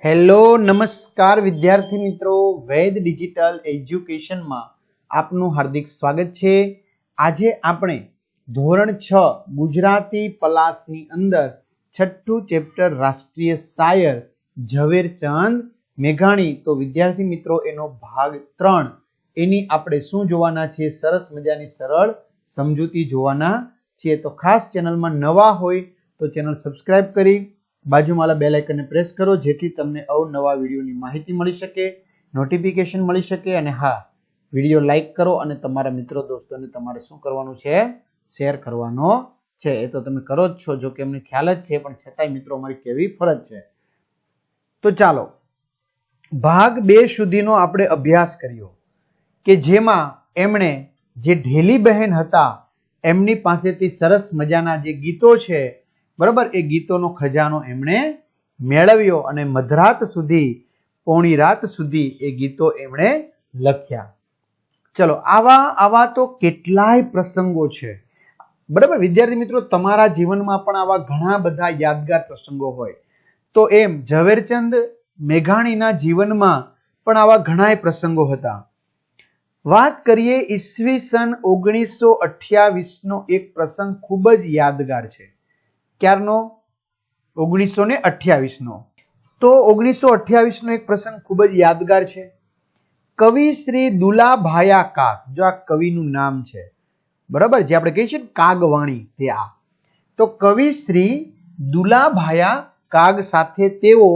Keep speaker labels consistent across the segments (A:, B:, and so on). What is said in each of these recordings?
A: Hello નમસ્કાર વિદ્યાર્થી મિત્રો, વેદ ડિજિટલ એજ્યુકેશનમાં આપનું હાર્દિક સ્વાગત છે। આજે આપણે ધોરણ 6 ગુજરાતી પલાસની અંદર છઠ્ઠું ચેપ્ટર રાષ્ટ્રીય શાયર ઝવેરચંદ મેઘાણી, તો વિદ્યાર્થી મિત્રો એનો ભાગ 3 એની આપણે શું જોવાના છે, સરસ મજાની સરળ સમજૂતી જોવાના છીએ। તો ખાસ ચેનલમાં નવા હોય તો ચેનલ સબસ્ક્રાઇબ કરી બાજુમાં બેલ આઇકનને પ્રેસ કરો, જેથી તમને અવનવા વિડીયોની માહિતી મળી શકે, નોટિફિકેશન મળી શકે। અને હા, વિડીયો લાઈક કરો અને તમારા મિત્રો દોસ્તોને તમારે શું કરવાનું છે, શેર કરવાનો છે। એ તો તમે કરો જ છો, જો કે એમને ખ્યાલ જ છે, પણ છતાંય મિત્રો અમારી કેવી ફરજ છે। તો ચાલો ભાગ 2 સુધીનો આપણે અભ્યાસ કર્યો કે જેમાં એમણે જે ઢેલી બહેન હતા એમની પાસેથી સરસ મજાના જે ગીતો છે, બરાબર, એ ગીતોનો ખજાનો એમણે મેળવ્યો અને મધરાત સુધી, પોણી રાત સુધી એ ગીતો એમણે લખ્યા। ચલો, આવા તો કેટલાય પ્રસંગો છે, બરાબર વિદ્યાર્થી મિત્રો, તમારા જીવનમાં પણ આવા ઘણા બધા યાદગાર પ્રસંગો હોય, તો એમ ઝવેરચંદ મેઘાણીના જીવનમાં પણ આવા ઘણાય પ્રસંગો હતા। વાત કરીએ ઈસવીસન 1928 નો એક પ્રસંગ ખૂબ જ યાદગાર છે। ક્યારનો? 1928 નો। તો 1928 નો એક પ્રસંગ ખૂબ જ યાદગાર છે। કવિ શ્રી દુલાભાયા કાગ, જો આ કવિનું નામ છે, બરાબર, જે આપણે કહીએ છીએ કાગવાણી, તે આ તો કવિ શ્રી દુલાભાયા કાગ સાથે તેઓ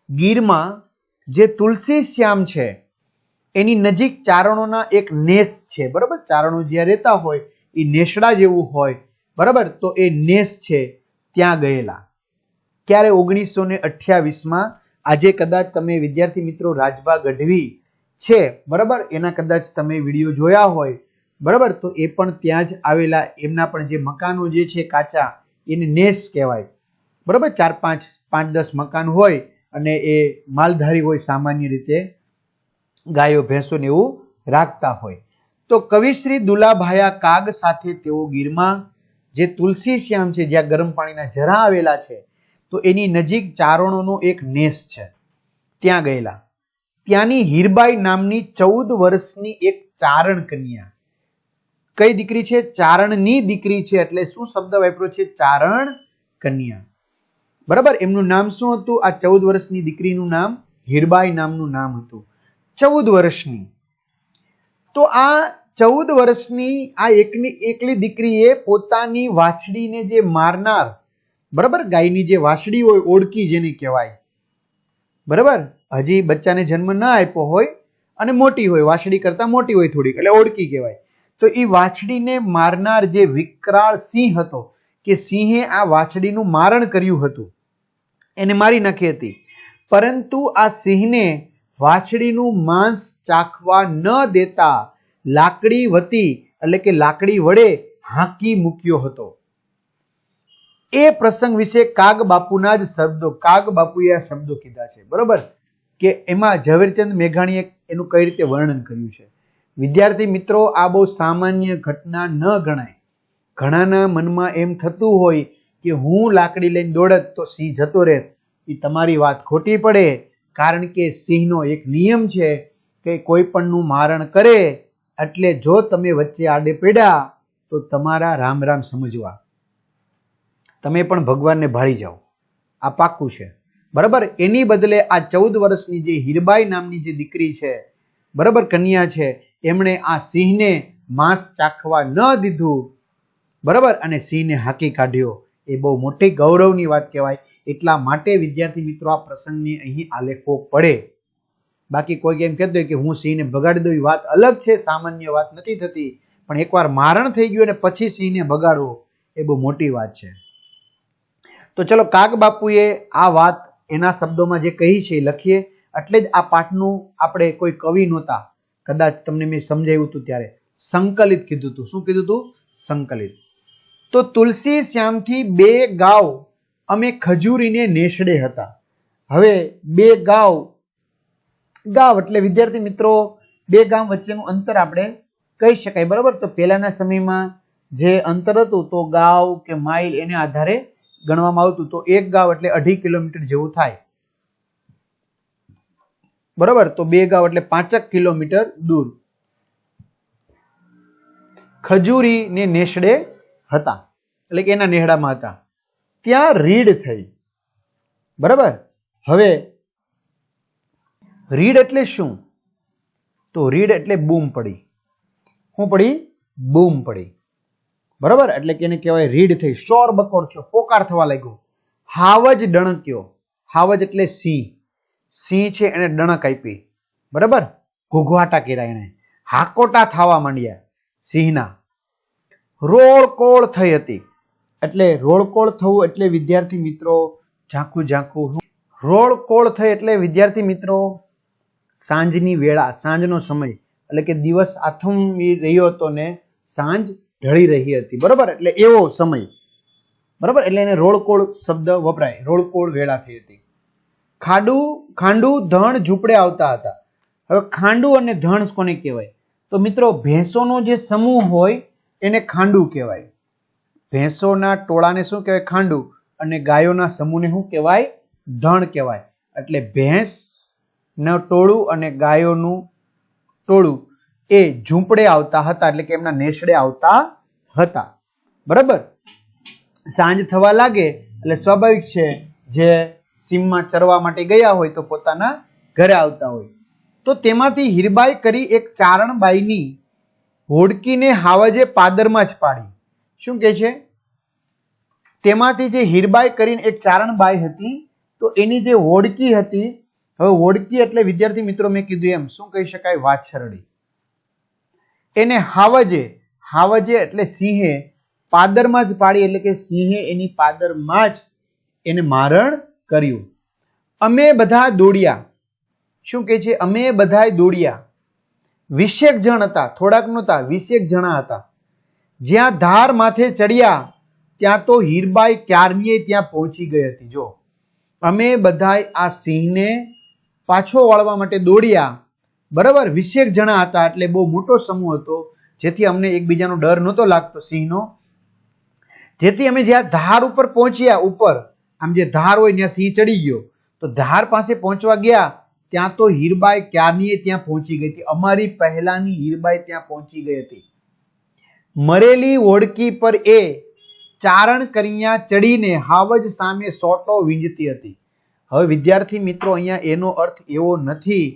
A: ગીરમાં જે તુલસી શ્યામ છે એની નજીક ચારણોના એક નેસ છે, બરાબર, ચારણો જ્યાં રહેતા હોય એ નેસડા જેવું હોય, બરાબર, તો એ નેસ છે ત્યાં ગયેલા। ક્યારે? 1928 આજે કદાચ તમે વિદ્યાર્થી મિત્રો રાજભા ગઢવી છે, બરાબર, એના કદાચ તમે વિડીયો જોયા હોય, બરાબર, તો એ પણ ત્યાં જ આવેલા। એમના પણ જે મકાનો જે છે કાચા, એને નેસ કહેવાય, બરાબર, 5-10 મકાન હોય અને એ માલધારી હોય, સામાન્ય રીતે ગાયો ભેંસો ને એવું રાખતા હોય। તો કવિશ્રી દુલાભાયા કાગ સાથે તેઓ ગીરમાં જે તુલસી શ્યામ છે, જ્યાં ગરમ પાણીના ઝરા આવેલા છે, તો એની નજીક ચારણોનો એક નેસ છે ત્યાં ગયેલા। ત્યાંની હીરબાઈ નામની 14 વર્ષની એક ચારણ કન્યા, કઈ દીકરી છે? ચારણની દીકરી છે, એટલે શું શબ્દ વાપર્યો છે? ચારણ કન્યા, બરાબર। એમનું નામ શું હતું? આ 14 વર્ષની દીકરીનું નામ હીરબાઈ નામનું નામ હતું, 14 વર્ષની। તો આ 14 વર્ષની આ એકલી દીકરીએ પોતાની વાછડીને જે મારનાર, બરાબર, ગાયની જે વાછડી હોય, ઓળકી જેને કહેવાય, બરાબર, હજી બચ્ચાને જન્મ ના આપ્યો હોય અને મોટી હોય, વાછડી કરતા મોટી હોય થોડીક, એટલે ઓળકી કહેવાય। તો એ વાછડીને મારનાર જે વિકરાળ સિંહ હતો, કે સિંહે આ વાછડીનું મારણ કર્યું હતું, એને મારી નાખી હતી, પરંતુ આ સિંહને વાછડીનું માંસ ચાખવા ન દેતા લાકડી વતી, એટલે કે લાકડી વડે હાંકી મૂક્યો હતો। એ પ્રસંગ વિશે કાગ બાપુના જ શબ્દો, કાગ બાપુએ આ શબ્દો કીધા છે, બરોબર, કે એમાં ઝવેરચંદ મેઘાણીએ એનું કઈ રીતે વર્ણન કર્યું છે। વિદ્યાર્થી મિત્રો, આ બહુ સામાન્ય ઘટના ન ગણાય। ઘણાના મનમાં એમ થતું હોય કે હું લાકડી લઈને દોડત તો સિંહ જતો રહેત, એ તમારી વાત ખોટી પડે, કારણ કે સિંહનો એક નિયમ છે કે કોઈ પણનું મારણ કરે એટલે જો તમે વચ્ચે આડે પડ્યા તો તમારા રામ રામ સમજવા, તમે પણ ભગવાનને ભાળી જાઓ, આ પાક્કું છે, બરાબર। એની બદલે આ 14 વર્ષની જે હીરબાઈ નામની જે દીકરી છે, બરાબર, કન્યા છે, એમણે આ સિંહને માંસ ચાખવા ન દીધું, બરાબર, અને સિંહને હાંકી કાઢ્યો। એ બહુ મોટી ગૌરવની વાત કહેવાય। એટલા માટે વિદ્યાર્થી મિત્રો આ પ્રસંગને અહીં આલેખવો પડે। બાકી કોઈ એમ કહેતું હોય કે હું સિંહને ભગાડી દઉં, એ વાત અલગ છે, સામાન્ય વાત નથી થતી, પણ એકવાર મારણ થઈ ગયું અને પછી સિંહને ભગાડવો એ બહુ મોટી વાત છે। તો ચલો, કાગ બાપુએ આ વાત એના શબ્દોમાં જે કહી છે એ લખીએ। એટલે જ આ પાઠનું આપણે કોઈ કવિ નહોતા, કદાચ તમને મેં સમજાવ્યું હતું ત્યારે સંકલિત કીધું હતું। શું કીધું હતું? સંકલિત। તો તુલસી શ્યામથી 2 ગાવ અમે ખજૂરીને નેસડે હતા। હવે 2 ગાવ એટલે વિદ્યાર્થી મિત્રો 2 ગામ વચ્ચેનું અંતર આપણે કહી શકાય, બરાબર। તો પહેલાના સમયમાં જે અંતર હતું તો ગાવ કે માઇલ એને આધારે ગણવામાં આવતું। તો 1 ગાવ એટલે 2.5 કિલોમીટર જેવું થાય। બરાબર, તો 2 ગાંવ એટલે 5 કિલોમીટર દૂર ખજૂરી ને નેસડે હતા, એટલે કે એના નેહડામાં હતા. ત્યાં રીડ થઈ. બરાબર, હવે રીડ એટલે શું? તો રીડ એટલે બૂમ પડી. શું પડી? બૂમ પડી. બરાબર, એટલે કે એને કહેવાય રીડ થઈ, શોર બકોર થયો, પોકાર થવા લાગ્યો. હાવજ ડણક્યો. હાવજ એટલે સિંહ. સિંહ છે એને ડણક આપી. બરાબર, ઘૂઘવાટા કર્યા એને, હાકોટા થવા માંડ્યા સિંહના. રોળકોળ થઈ હતી. એટલે રોળકોળ થવું એટલે વિદ્યાર્થી મિત્રો ઝાંખું ઝાંખું. રોળકોળ થઈ એટલે વિદ્યાર્થી મિત્રો સાંજની વેળા, સાંજનો સમય, એટલે કે દિવસ આથમી રહ્યો હતો ને સાંજ ઢળી રહી હતી. બરાબર, એટલે એવો સમય. બરાબર, એટલે એને રોળકોળ શબ્દ વપરાય. રોળકોળ વેળા થઈ હતી. ખાંડુ ધણ ઝૂંપડે આવતા હતા. હવે ખાંડુ અને ધણ કોને કહેવાય? તો મિત્રો ભેંસોનો જે સમૂહ હોય એને ખાંડુ કહેવાય. ભેંસોના ટોળાને શું કહેવાય? ખાંડુ. અને ગાયોના સમૂહને શું કહેવાય? ધણ કહેવાય. એટલે ભેંસનું ટોળું અને ગાયોનું ટોળું એ ઝૂંપડે આવતા હતા, એટલે કે એમના નેસડે આવતા હતા. બરાબર, સાંજ થવા લાગે એટલે સ્વાભાવિક છે જે સીમમાં ચરવા માટે ગયા હોય તો પોતાના ઘરે આવતા હોય. તો તેમાંથી હીરબાઈ કરી એક ચારણબાઈની હોડકીને હાવજે પાદરમાં જ પાડી. શું કે છે? તેમાંથી જે હીરબાઈ કરીને એક ચારણબાઈ હતી, તો એની જે હોડકી હતી, હવે હોડકી એટલે વિદ્યાર્થી મિત્રો મેં કીધું એમ શું કહી શકાય? વાછરડી. એને હાવજે, હાવજે એટલે સિંહે પાદરમાં જ પાડી, એટલે કે સિંહે એની પાદરમાં જ એને મારણ કર્યું. અમે બધા દોડ્યા. શું કે છે? અમે બધા દોડ્યા. 20 જણ હતા, થોડાક નહોતા, 20 જણા હતા. જ્યાં ધાર માથે ચડ્યા ત્યાં તો હીરબાઈ ક્યારની ત્યાં પહોંચી ગઈ હતી. જો અમે બધા આ સિંહને પાછો વાળવા માટે દોડ્યા. બરાબર, 20 જણા હતા, એટલે બહુ મોટો સમૂહ હતો, જેથી અમને એકબીજાનો ડર નહોતો લાગતો સિંહનો. જેથી અમે જ્યાં ધાર ઉપર પહોંચ્યા, ઉપર આમ જે ધાર હોય ત્યાં સિંહ ચડી ગયો, તો ધાર પાસે પહોંચવા ગયા ત્યાં તો હીરબાઈ ક્યારની ત્યાં પહોંચી ગઈ હતી. અમારી પહેલાની હીરબાઈ ત્યાં પહોંચી ગઈ હતી. મરેલી હોડકી પર એ ચારણ કન્યા ચડીને હાવજ સામે સોટો વીંજતી હતી. હવે વિદ્યાર્થી મિત્રો અહીંયા એનો અર્થ એવો નથી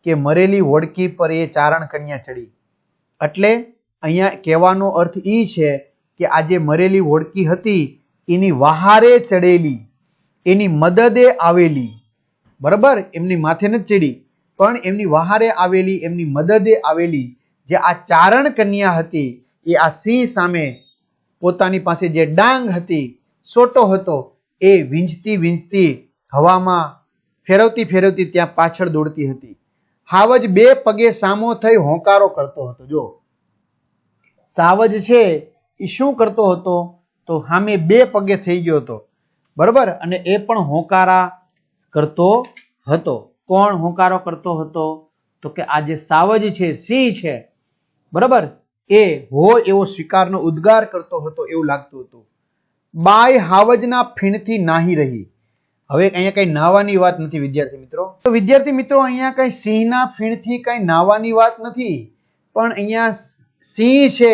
A: કે મરેલી હોડકી પર એ ચારણ કન્યા ચડી. એટલે અહીંયા કહેવાનો અર્થ એ છે કે આ જે મરેલી હોડકી હતી એની વહારે ચડેલી, એની મદદે આવેલી. બરાબર, એમની માથે નથી ચડી, પણ એમની વહારે આવેલી, એમની મદદે આવેલી જે આ ચારણ કન્યા હતી, એ આ સિંહ સામે પોતાની પાસે જે ડાંગ હતી, સોટો હતો, એ વીંજતી વીંજતી હવામાં ફેરવતી ફેરવતી ત્યાં પાછળ દોડતી હતી. હાવજ 2 પગે સામો થઈ હોંકારો કરતો હતો. જો સાવજ છે એ શું કરતો હતો? તો સામે 2 પગે થઈ ગયો હતો. બરાબર, અને એ પણ હોંકારા કરતો હતો. કોણ હોંકારો કરતો હતો? તો કે આ જે સાવજ છે, સિંહ છે, બરાબર, એ હોય એવો સ્વીકારનો ઉદ્ગાર કરતો હતો એવું લાગતું હતું. બાઈ હાવજના ફીણથી નાહી રહી. હવે અહીંયા કઈ નાહવાની વાત નથી વિદ્યાર્થી મિત્રો. તો વિદ્યાર્થી મિત્રો અહીંયા કઈ સિંહના ફીણથી કઈ નાહવાની વાત નથી, પણ અહીંયા સિંહ છે,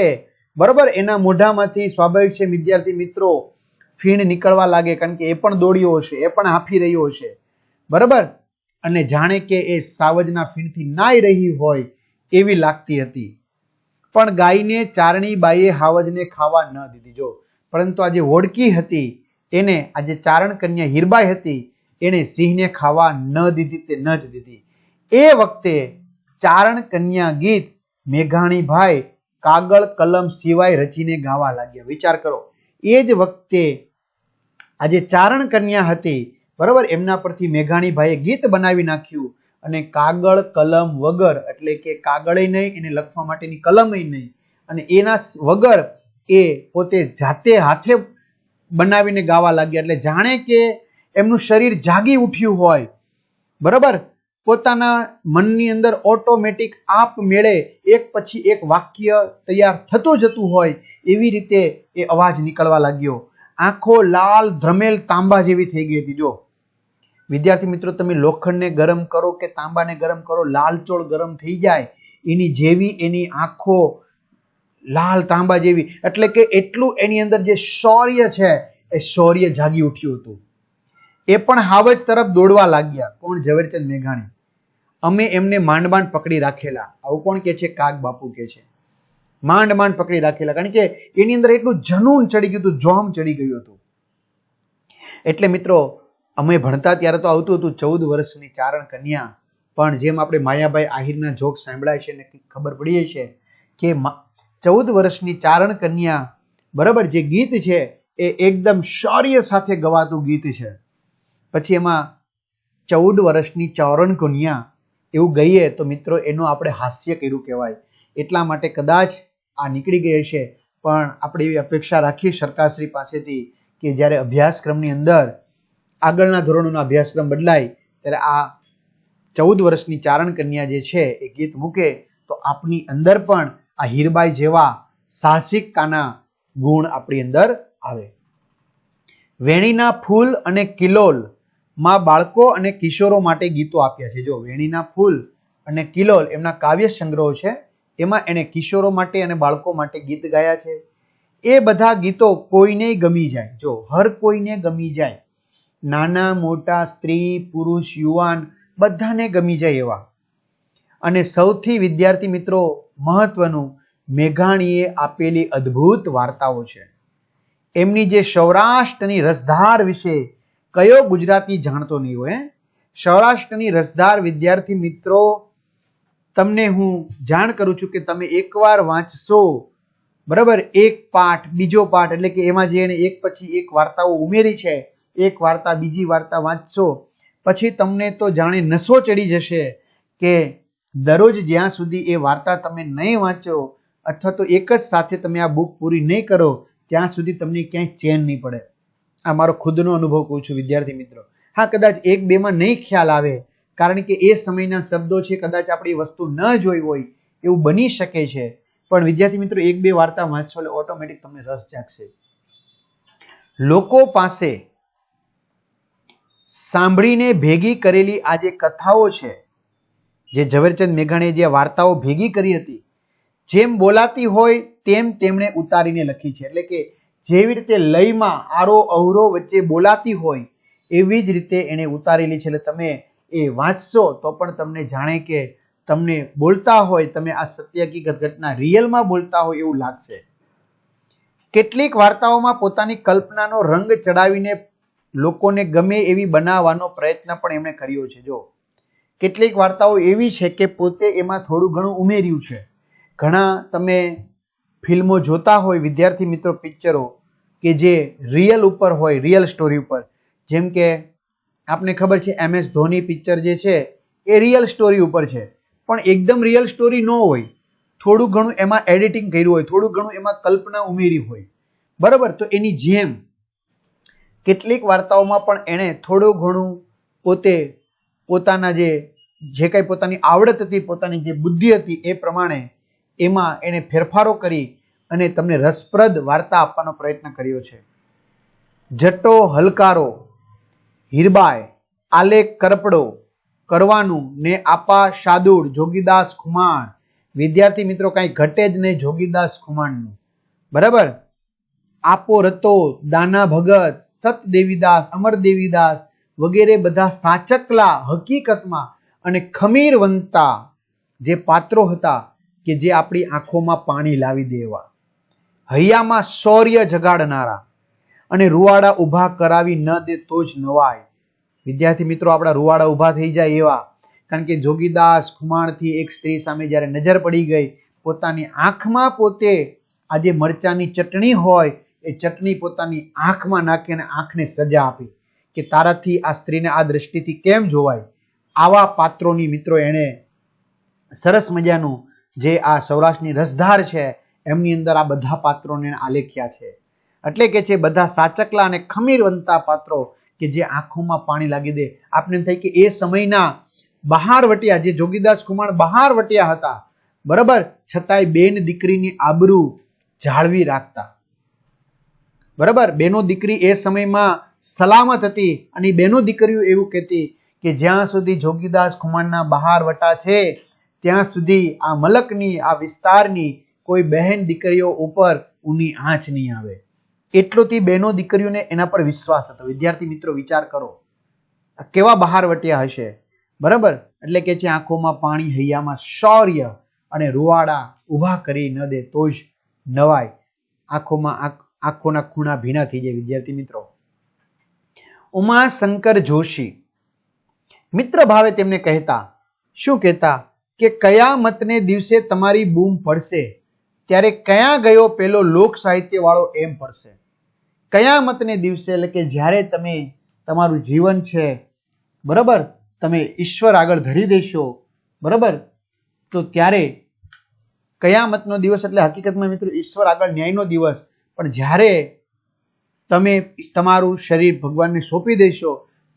A: બરાબર, એના મોઢામાંથી સ્વાભાવિક છે વિદ્યાર્થી મિત્રો ફીણ નીકળવા લાગે, કારણ કે એ પણ દોડ્યો હશે, એ પણ હાંફી રહ્યો હશે. બરાબર, અને જાણે કે એ સાવજના ફીણથી નાહી રહી હોય એવી લાગતી હતી. પણ ગાયને ચારણી બાઈએ હાવજને ખાવા ન દીધી. જો પરંતુ આ જે હોડકી હતી એને આ જે ચારણ કન્યા હીરબાઈ હતી એને સિંહને ખાવા ન દીધી, તે ન જ દીધી. એ વખતે ચારણ કન્યા ગીત મેઘાણીભાઈ કાગળ કલમ સિવાય રચીને ગાવા લાગ્યા. વિચાર કરો, એ જ વખતે આ જે ચારણ કન્યા હતી, બરાબર, એમના પરથી મેઘાણીભાઈએ ગીત બનાવી નાખ્યું, અને કાગળ કલમ વગર, એટલે કે કાગળે નહીં, એને લખવા માટેની કલમ નહીં, અને એના વગર એ પોતે જાતે હાથે બનાવીને ગાવા લાગ્યા. એટલે જાણે કે એમનું શરીર જાગી ઉઠ્યું હોય. બરાબર, પોતાના મનની અંદર ઓટોમેટિક આપમેળે એક પછી એક વાક્ય તૈયાર થતું જતું હોય એવી રીતે એ અવાજ નીકળવા લાગ્યો. આંખો લાલ ધ્રમેલ તાંબા જેવી થઈ ગઈ હતી. જો વિદ્યાર્થી મિત્રો, તમે લોખંડને ગરમ કરો કે તાંબાને ગરમ કરો, લાલચોળ ગરમ થઈ જાય, એની જેવી એની આંખો લાલ તાંબા જેવી, એટલે કે એટલું એની અંદર જે શૌર્ય છે એ શૌર્ય જાગી ઉઠ્યું હતું. એ પણ હાવજ તરફ દોડવા લાગ્યા. કોણ? ઝવેરચંદ મેઘાણી. અમે એમને માંડ માંડ પકડી રાખેલા. આવું કોણ કે છે? કાગ બાપુ કે છે. માંડ માંડ પકડી રાખેલા, કારણ કે એની અંદર એટલું જનૂન ચડી ગયું હતું, જોમ ચડી ગયું હતું. એટલે મિત્રો, અમે ભણતા ત્યારે તો આવતું હતું 14 વર્ષની ચારણ કન્યા, પણ જેમ આપણે માયાભાઈ આહિરના જોક સાંભળાય છે ને ખબર પડી છે કે 14 વર્ષની ચારણ કન્યા, બરાબર, જે ગીત છે એ એકદમ શૌર્ય સાથે ગવાતું ગીત છે. પછી એમાં 14 વર્ષની ચારણ કન્યા એવું ગઈએ તો મિત્રો એનું આપણે હાસ્ય કર્યું કહેવાય. એટલા માટે કદાચ આ નીકળી ગઈ છે, પણ આપણે એવી અપેક્ષા રાખીએ સરકારશ્રી પાસેથી કે જ્યારે અભ્યાસક્રમની અંદર આગળના ધોરણોનો અભ્યાસક્રમ બદલાય ત્યારે આ 14 વર્ષની ચારણ કન્યા જે છે એ ગીત મૂકે તો આપની અંદર પણ આ હીરબાઈ જેવા સાહસિકતાના ગુણ આપણી અંદર આવે. વેણીના ફૂલ અને કિલોલ માં બાળકો અને કિશોરો માટે ગીતો આપ્યા છે. જો વેણીના ફૂલ અને કિલોલ એમના કાવ્ય સંગ્રહો છે, એમાં એને કિશોરો માટે અને બાળકો માટે ગીત ગાયા છે. એ બધા ગીતો કોઈને ગમી જાય. જો હર કોઈને ગમી જાય, નાના મોટા, સ્ત્રી પુરુષ યુવાન બધાને ગમી જાય એવા. અને સૌથી વિદ્યાર્થી મિત્રો મહત્વનું, મેઘાણીએ આપેલી અદ્ભુત વાર્તાઓ છે. એમની જે સૌરાષ્ટ્રની રસધાર વિશે કયો ગુજરાતી જાણતો નહીં હોય? સૌરાષ્ટ્રની રસધાર વિદ્યાર્થી મિત્રો, તમને હું જાણ કરું છું કે તમે એકવાર વાંચશો, બરાબર, એક પાઠ બીજો પાઠ, એટલે કે એમાં જે એને એક પછી એક વાર્તાઓ ઉમેરી છે, એક વાર્તા બીજી વાર્તા વાંચશો પછી તમને તો જાણે નશો ચડી જશે કે દરરોજ જ્યાં સુધી એ વાર્તા તમે નહીં વાંચો અથવા તો એક જ સાથે તમે આ બુક પૂરી નહીં કરો ત્યાં સુધી તમને ક્યાંય ચેન નહીં પડે. આ મારો ખુદનો અનુભવ કહું છું વિદ્યાર્થી મિત્રો. હા, કદાચ 1-2માં નહીં ખ્યાલ આવે કારણ કે એ સમયના શબ્દો છે, કદાચ આપણે એ વસ્તુ ન જોઈ હોય એવું બની શકે છે, પણ વિદ્યાર્થી મિત્રો 1-2 વાર્તા વાંચશો એટલે ઓટોમેટિક તમને રસ જાગશે. લોકો પાસે સાંભળીને ભેગી કરેલી આ જે કથાઓ છે, જે ઝવેરચંદ મેઘાણીએ જે વાર્તાઓ ભેગી કરી હતી, જેમ બોલાતી હોય તેમ તેમણે ઉતારીને લખી છે. એટલે કે જેવી રીતે લયમાં આરો અવરો વચ્ચે બોલાતી હોય એવી જ રીતે એને ઉતારેલી છે. એટલે તમે એ વાંચશો તો પણ તમને જાણે કે તમને બોલતા હોય, તમે આ સત્ય હકીકત ઘટના રિયલમાં બોલતા હોય એવું લાગશે. કેટલીક વાર્તાઓમાં પોતાની કલ્પનાનો રંગ ચડાવીને લોકોને ગમે એવી બનાવવાનો પ્રયત્ન પણ એમણે કર્યો છે. જો કેટલીક વાર્તાઓ એવી છે કે પોતે એમાં થોડું ઘણું ઉમેર્યું છે. ઘણા તમે ફિલ્મો જોતા હોય વિદ્યાર્થી મિત્રો, પિક્ચરો કે જે રિયલ ઉપર હોય, રિયલ સ્ટોરી ઉપર, જેમ કે આપને ખબર છે MS ધોની પિક્ચર જે છે એ રિયલ સ્ટોરી ઉપર છે, પણ એકદમ રિયલ સ્ટોરી ન હોય, થોડું ઘણું એમાં એડિટિંગ કર્યું હોય, થોડું ઘણું એમાં કલ્પના ઉમેરી હોય, બરાબર. તો એની જેમ કેટલીક વાર્તાઓમાં પણ એણે થોડું ઘણું પોતે પોતાના જે કંઈ પોતાની આવડત હતી, પોતાની જે બુદ્ધિ હતી એ પ્રમાણે એમાં એણે ફેરફારો કરી અને તમને રસપ્રદ વાર્તા આપવાનો પ્રયત્ન કર્યો છે. જટો હલકારો, હીરબાઈ, આલેખ કરપડો કરવાનું ને આપા શાદુડ, જોગીદાસ ખુમાણ. વિદ્યાર્થી મિત્રો, કાંઈ ઘટે જ નહીં જોગીદાસ ખુમાણનું, બરાબર. આપો રતો, દાના ભગત, સત દેવીદાસ, અમર દેવીદાસ વગેરે બધા સાચકલા હકીકતમાં અને ખમીરવંતા જે પાત્રો હતા કે જે આપણી આંખોમાં પાણી લાવી દેવા, હૈયામાં શૌર્ય જગાડનારા અને રૂવાડા ઊભા કરાવી ન દે તો જ નવાય. વિદ્યાર્થી મિત્રો, આપણા રૂવાડા ઊભા થઈ જાય એવા, કારણ કે જોગીદાસ ખુમાણથી એક સ્ત્રી સામે જ્યારે નજર પડી ગઈ, પોતાની આંખમાં પોતે આ જે મરચાની ચટણી હોય એ ચટણી પોતાની આંખમાં નાખી અને આંખને સજા આપી કે તારાથી આ સ્ત્રીને આ દ્રષ્ટિથી કેમ જોવાય. આવા પાત્રોની મિત્રો એણે સરસ મજાનું જે આ સૌરાષ્ટ્રની રસધાર છે એમની અંદર આ બધા પાત્રોને આલેખ્યા છે. એટલે કે છે બધા સાચકલા અને ખમીરવંતા પાત્રો કે જે આંખોમાં પાણી લાગી દે. આપને એમ થાય કે એ સમયના બહારવટિયા, જે જોગીદાસ ખુમાણ બહારવટિયા હતા, બરાબર, છતાંય બેન દીકરીની આબરૂ જાળવી રાખતા, બરાબર. બેનો દીકરી એ સમયમાં સલામત હતી. અને બહેનો દીકરીઓ એવું કહેતી કે જ્યાં સુધી જોગીદાસ ખુમાણના બહાર વટા છે ત્યાં સુધી આ મલકની, આ વિસ્તારની કોઈ બહેન દીકરીઓ ઉપર ઊની આંચ નહીં આવે. એટલોથી બહેનો દીકરીઓને એના પર વિશ્વાસ હતો. વિદ્યાર્થી મિત્રો વિચાર કરો, કેવા બહાર વટ્યા હશે. બરાબર, એટલે કે છે આંખોમાં પાણી, હૈયામાં શૌર્ય, અને રૂવાડા ઊભા કરી ન દે તો જ નવાય. આંખોના ખૂણા ભીના થઈ જાય. વિદ્યાર્થી મિત્રો, ઉમાશંકર જોશી મિત્ર ભાવે તેમને કહેતા, શું કહેતા કે કયામતને દિવસે તમારી બૂમ પડશે ત્યારે ક્યાં ગયો પેલો લોક સાહિત્ય વાળો એમ પડશે. કયામતને દિવસે એટલે કે જ્યારે તમે તમારું જીવન છે, બરાબર, તમે ઈશ્વર આગળ ધરી દેશો, બરાબર, તો ત્યારે કયામતનો દિવસ એટલે હકીકતમાં મિત્રો ઈશ્વર આગળ ન્યાયનો દિવસ. પણ જ્યારે તમે તમારું શરીર ભગવાનને સોંપી દેશો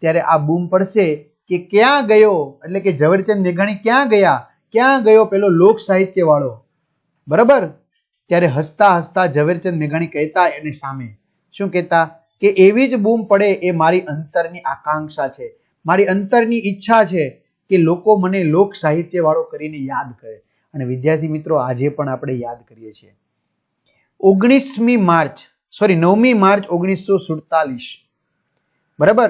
A: ત્યારે આ બૂમ પડશે કે ક્યાં ગયો, એટલે કે ઝવેરચંદ મેઘાણી ક્યાં ગયા, ક્યાં ગયો પેલો લોક સાહિત્ય વાળો. બરાબર, ત્યારે હસતા હસતા ઝવેરચંદ મેઘાણી કહેતા એને સામે, શું કહેતા કે એવી જ બૂમ પડે એ મારી અંતરની આકાંક્ષા છે, મારી અંતરની ઈચ્છા છે કે લોકો મને લોક સાહિત્ય વાળો કરીને યાદ કરે. અને વિદ્યાર્થી મિત્રો આજે પણ આપણે યાદ કરીએ છીએ. 9મી માર્ચ 1947, બરાબર,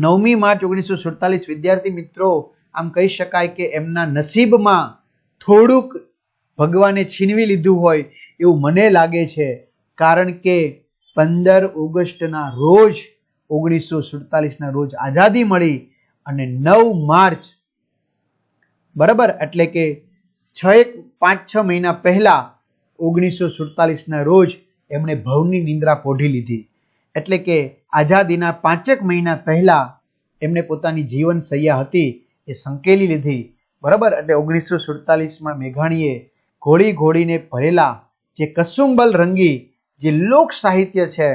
A: 9મી માર્ચ 1947 વિદ્યાર્થી મિત્રો આમ કહી શકાય કે એમના નસીબમાં થોડુંક ભગવાને છીનવી લીધું હોય એવું મને લાગે છે. કારણ કે 15 ઓગસ્ટના રોજ 1947ના રોજ આઝાદી મળી અને 9 માર્ચ, બરાબર, એટલે કે 5-6 મહિના પહેલા 1947ના રોજ એમણે ભવની નિંદ્રા પોઢી લીધી. એટલે કે આઝાદીના 5 મહિના પહેલા એમણે પોતાની જીવન સૈયા હતી એ સંકેલી લીધી. બરાબર, એટલે 1947માં મેઘાણીએ ઘોડી ઘોડીને ભરેલા જે કસુંબલ રંગી જે લોક સાહિત્ય છે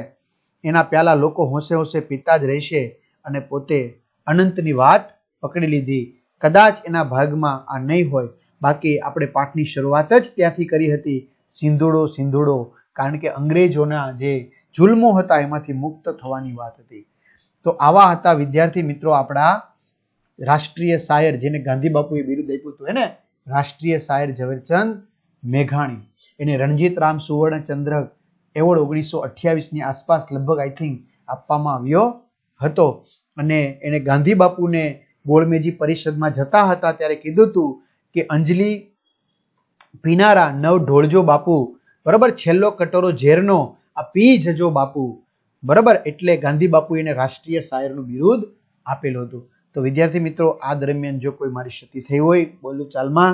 A: એના પ્યાલા લોકો હોંશે હોંશે પીતા જ રહેશે અને પોતે અનંતની વાત પકડી લીધી. કદાચ એના ભાગમાં આ નહીં હોય, બાકી આપણે પાઠની શરૂઆત જ ત્યાંથી કરી હતી, સિંધુડો સિંધુડો, કારણ કે અંગ્રેજોના જે જુલ્મો હતા એમાંથી મુક્ત થવાની વાત હતી. તો આવા હતા વિદ્યાર્થી મિત્રો આપણા રાષ્ટ્રીય શાયર, જેને ગાંધી બાપુએ બિરુદ આપ્યું હતું, એને રાષ્ટ્રીય શાયર ઝવેરચંદ મેઘાણી. એને રણજીત રામ સુવર્ણ ચંદ્રક એવોર્ડ 1928ની આસપાસ લગભગ આઈ થિંક આપવામાં આવ્યો હતો. અને એને ગાંધી બાપુને ગોળમેજી પરિષદમાં જતા હતા ત્યારે કીધું હતું કે અંજલિ પીનારા નવ ઢોળજો બાપુ, બરાબર, છેલ્લો કટોરો ઝેરનો આ પી જજો બાપુ. બરાબર, એટલે ગાંધી બાપુ એને રાષ્ટ્રીય શાયરનું બિરુદ આપેલું હતું. તો વિદ્યાર્થી મિત્રો આ દરમિયાન જો કોઈ મારી ક્ષતિ થઈ હોય બોલું ચાલમાં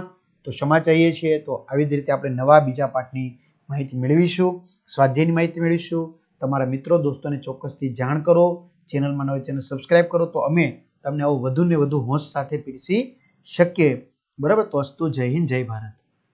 A: તો ક્ષમા ચાહીએ છીએ. તો આવી જ રીતે આપણે નવા બીજા પાઠની માહિતી મેળવીશું, સ્વાધ્યાયની માહિતી મેળવીશું. તમારા મિત્રો દોસ્તોને ચોક્કસથી જાણ કરો, ચેનલમાં નવી ચેનલ સબસ્ક્રાઇબ કરો તો અમે તમને આવું વધુ ને વધુ હોંશ સાથે પીરસી શકીએ. બરાબર, તો અસ્તુ, જય હિન્દ, જય ભારત.